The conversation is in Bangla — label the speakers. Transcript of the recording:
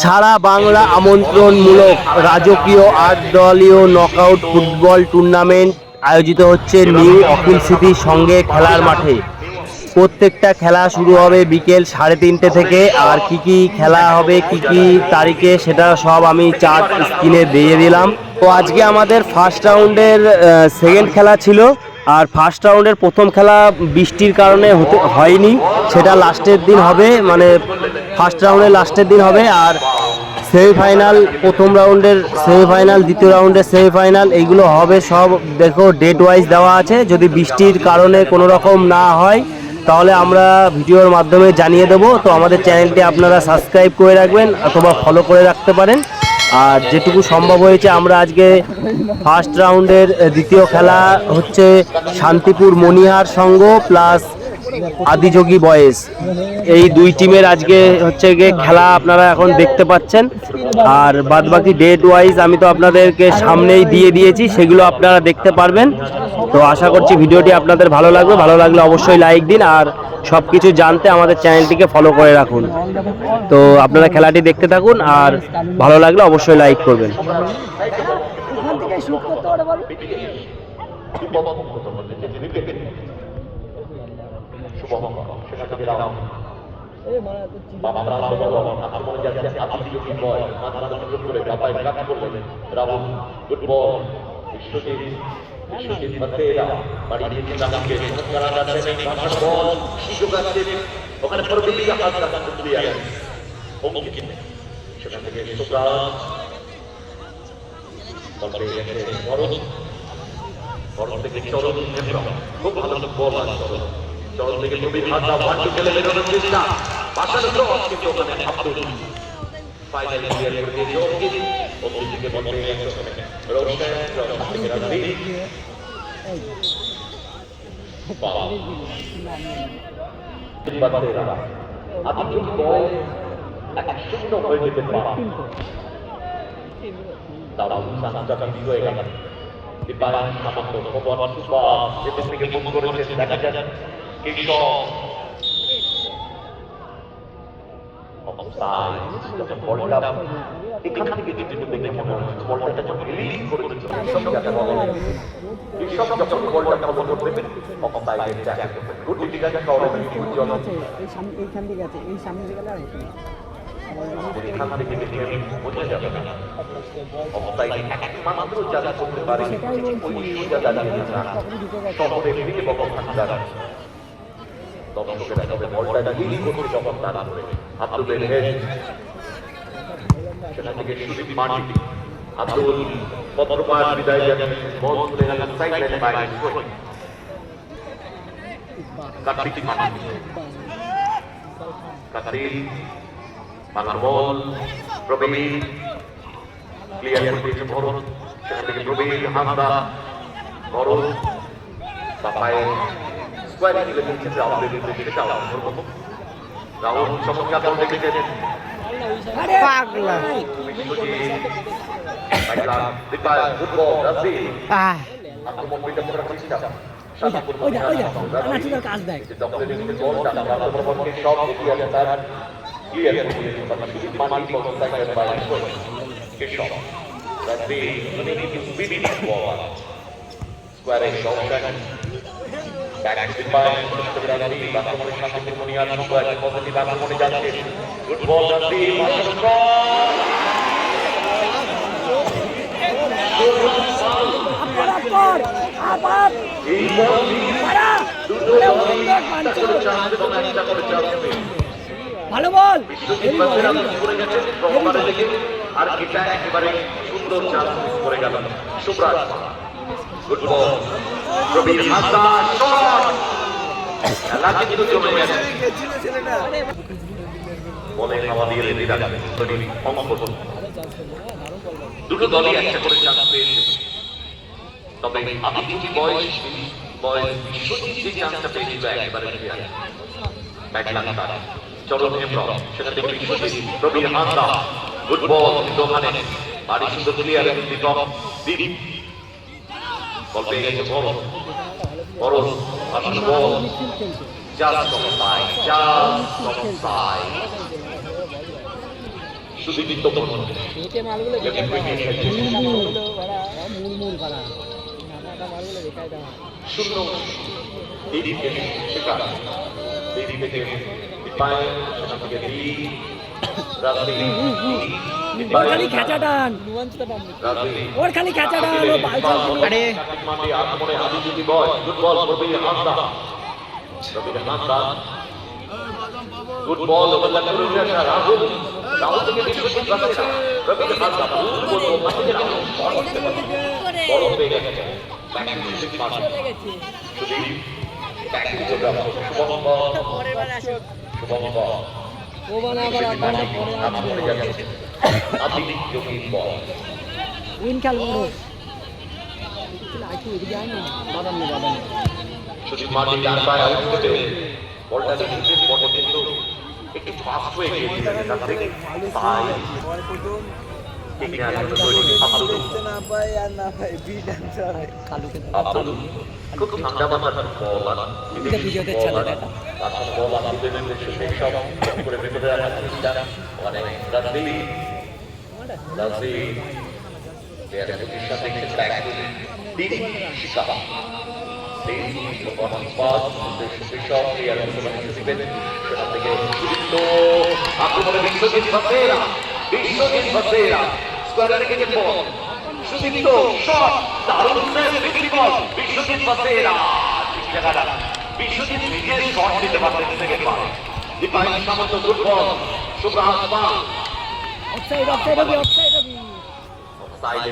Speaker 1: সারা বাংলা আমন্ত্রণমূলক রাজকীয় ৮ দলীয় নকআউট ফুটবল টুর্নামেন্ট আয়োজিত হচ্ছে নিউ অখিল স্মৃতির সঙ্গে খেলার মাঠে। প্রত্যেকটা খেলা শুরু হবে বিকেল 3:30 থেকে। আর কি কি খেলা হবে, কি কি তারিখে, সেটা সব আমি চার্ট স্ক্রিনে দিয়ে দিলাম। তো আজকে আমাদের ফার্স্ট রাউন্ডের সেকেন্ড খেলা ছিল। আর ফার্স্ট রাউন্ডের প্রথম খেলা বৃষ্টির কারণে হয়নি, সেটা লাস্টের দিন হবে, মানে ফার্স্ট রাউন্ডের লাস্টের দিন হবে। আর সেমিফাইনাল, প্রথম রাউন্ডের সেমিফাইনাল, দ্বিতীয় রাউন্ডের সেমিফাইনাল, এইগুলো হবে সব। দেখো ডেট ওয়াইজ দেওয়া আছে। যদি বৃষ্টির কারণে কোনো রকম না হয় তাহলে আমরা ভিডিওর মাধ্যমে জানিয়ে দেবো। তো আমাদের চ্যানেলটি আপনারা সাবস্ক্রাইব করে রাখবেন অথবা ফলো করে রাখতে পারেন। আর যেটুকু সম্ভব হয়েছে, আমরা আজকে ফার্স্ট রাউন্ডের দ্বিতীয় খেলা হচ্ছে শান্তিপুর মনিহার সংঘ প্লাস আদিযোগী বয়েজ, এই দুই টিমের আজকে হচ্ছে গিয়ে খেলা আপনারা এখন দেখতে পাচ্ছেন। আর বাদবাকি ডেট ওয়াইজ আমি তো আপনাদেরকে সামনেই দিয়ে দিয়েছি, সেগুলো আপনারা দেখতে পারবেন। তো আশা করছি ভিডিওটি আপনাদের ভালো লাগবে। ভালো লাগলে অবশ্যই লাইক দিন, আর সব কিছু জানতে আমাদের চ্যানেলটিকে ফলো করে রাখুন। তো আপনারা খেলাটি দেখতে থাকুন, আর ভালো লাগলে অবশ্যই লাইক করবেন।
Speaker 2: খুব ভালো বল চরণ থেকে তুমি ভাষা বান্টু খেলে বেরোনোর চেষ্টা, বাসার ক্রস কিন্তু ওখানে আব্দুল ফাইনাল ক্লিয়ার করে দিয়েছে। অঙ্কিত থেকে বল পেয়ে গেছে রোশন থেকে রাজদীপ আপনি বল 1-0 হয়ে যেতে পারে। তাও সান্তাটা বিজয় হয়ে গেল। দীপায়ন সামন্ত খবর সুপার যেতে থেকে মুখ করেছেন, দেখা যাচ্ছে কেশব অবস্থায় যখন বলটা এখান থেকে যেতে দেখে মনে হচ্ছে বলটা যখন রিলিজ করে দিচ্ছে কেশব যখন বলটা খবর করবেন অবস্থায় যাচ্ছে গুড ডিগার কাউরে উজ্জ্বল
Speaker 3: এইখান থেকে আছে, এই সামনে গেলে আর হতো না।
Speaker 2: এখান থেকে দেখে বোঝা যাবে না অবস্থায় একমাত্র যারা করতে পারে ওই সোজা দাঁড়িয়ে থাকা শহরের দিকে বকম থাকা দর্শকেরা তবে বলটা রিলিজ করতে যখন তারা ধরে আব্দুলের হেড সেখান থেকে সুদীপ মাটি আব্দুল পত্রপাত বিদায় জানান বল তুলে গেলেন সাইড লাইনে বাইরে কার্তিক মাটি কার্তিক বাংলার বল প্রবীণ ক্লিয়ার করে দিয়েছে ভরত, সেখান থেকে প্রবীণ হামদা ভরত বাপায় স্কোয়ারে মিলে দিচ্ছে রাহুলের দিকে রাহুল চমৎকার বল দেখেছেন ফুটবল আক্রমণ বিটা করার চেষ্টা
Speaker 3: কাজ দেয় ভালো বল
Speaker 2: আর এটা একেবারে সুন্দর চান্স মিস করে গেল সুব্রাজ ফুটবল প্রবীণ হাসা শট খেলা কিন্তু জমে গেছে বলে হাওয়া দিয়ে রেডি রাখবে দুটো দলই একটা করে চান্স পেয়েছে। তবে আমি কিন্তু বয়স বিশ্বজিৎ যে চান্সটা পেয়েছিল একেবারে চরণ হেমব্রম সেখান থেকে বিশ্বজিৎ প্রবীণ হাসা ফুটবল কিন্তু ওখানে বাড়ি সুন্দর ক্লিয়ার দীপক দীপ বল পেয়ে গেছে বড় আসল বল just offside সুদীপ্ত মন্ডল
Speaker 3: হেঁটে মালগুলো বেকার দেওয়া হয়। মালগুলো ওরা মুড়মুড় করা নানাটা মালগুলো বেকার দেওয়া হয়।
Speaker 2: শূন্য এই দিকে শেখা এই দিক থেকে পায় সেখান থেকে
Speaker 3: ওর খালি খেঁচা টান ওর খালি খেঁচা টান ও বাল চাল
Speaker 1: আরে
Speaker 2: আক্রমণে আদি যদি বয় ফুটবল রবির হামদা রবির হামদা ফুটবল ওভার লাগা রবির রাহুল রাহুল থেকে বিশ্বজিৎ বাসেরা রবির হামদা ফুটবল ও মাঠে রাহুল বড় হয়ে গেছে ব্যাকফিল্ড মাঠ সুদীপ ব্যাকফিল্ড প্রোগ্রাম শুভঙ্কর
Speaker 3: ও বানা আবার আধঘন্টা পরে
Speaker 2: আক্রমণে যাচ্ছে আদি যোগীর বল
Speaker 3: উইন খেলবো আইটু এদিকে আয় না বাদাম নেই বাদাম
Speaker 2: সুদীপ মাঠে ডান পায়ে আউট করে বলটা নিচে পড়ে কিন্তু একটু ফাস্ট হয়ে গিয়েছিল সেখান থেকে তাই এখানে আসলে তৈরি আব্দুল আব্দুল খুব ঠান্ডা মাথার বল
Speaker 3: ভিডিওতে ছেলে দেখা
Speaker 2: আসলে বল আব্দুলের উদ্দেশ্যে সেই সব করে ভেতরে রাখার চেষ্টা মানে রাজনীতি প্লেয়ারের পজিশন দেখে ব্যাক করে তিন শিকা আক্রমণে বিশ্বজিৎ বাসেরা স্কোয়ারে রেখেছে বল সুদীপ্ত শট দারুণ সেভ বিক্রি বল বিশ্বজিৎ বাসেরা ঠিক জায়গাটা বিশ্বজিৎ নিজে শট দিতে পারতেন থেকে পারে দীপায়ন সামন্ত ফুটবল শুভ্রাজ পাল
Speaker 3: অফসাইড অফসাইড হবে অফসাইড হবে
Speaker 2: সাইডে